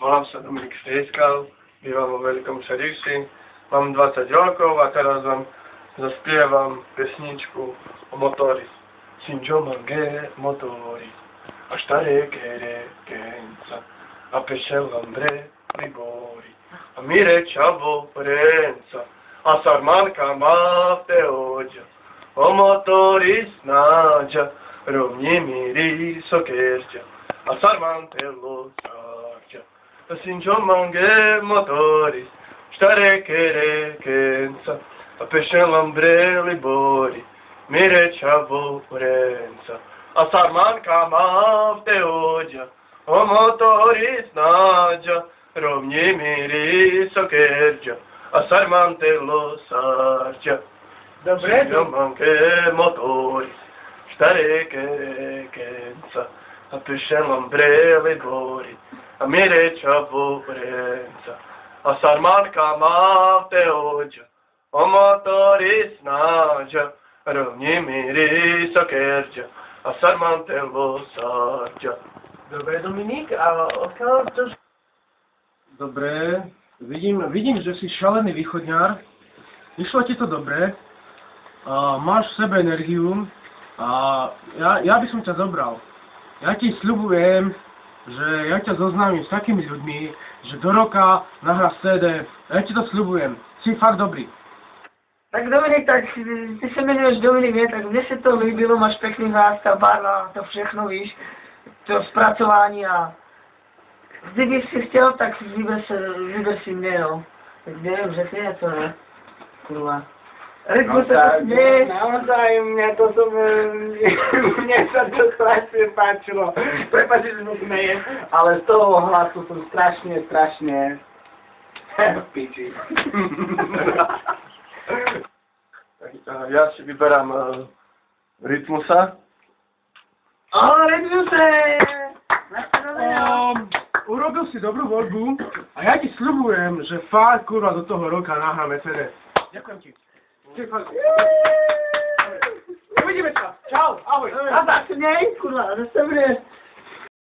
Volám sa Dominik Strieskal, bývam vo Veľkom Šerifši, mám 20 rokov a teraz vám zaspievam pesničku o motori. Sinjo mange motori, a štare kere kenca, a pešel lambre libori, a mire čavo renca, a sarmanka ma teođa, o motori snađa, rovni miri sokerđa, a sarmantelo sarđa. Sinjo mange motori, štare kere kenca, a pešel lambre libori, mire čavo renca, a sarmanka ma teođa, o motori snađa, rovni miri sokerđa, a sarmantelo sarđa. Dobre, Sinjo mange motori, štare kere kenca, a pešel lambre libori, a mire čavo renca, a sarmanka ma teođa, o motori snađa, rovni miri sokerđa, a sarmantelo sarđa. dobre, Dominik, a odkiaľ to... Dobre, vidím, že si šalený východňar, išlo ti to dobre, máš v sebe energiu a ja by som ťa zobral. Ja ti sľubujem, že ja ťa zoznámim s takými ľuďmi, že do roka nahráš CD, ja ti to sľubujem, si fakt dobrý. Tak Dominik, tak ty sa menuješ Dominik, nie? Tak mne sa to líbilo, máš pekný hlas, tá barva, to všechno, víš, to spracování a kdyby si chtěl, tak vyber si mě, no. Tak neviem, řekni něco, ne? Kurva. Řeknu se to směj. Naozaj, mne sa to strašne páčilo. Prepáč, že sa smejem, ale z toho hlasu som strašne v piči. Ja si vyberám Rytmusa. Rytmuse! Urobil si dobrú voľbu a ja ti sľubujem, že fakt kurva do toho roka nahráme CD. Ďakujem ti. Uvidíme sa. Čau, ahoj. Nazdar. Směj, kurva, do sebe.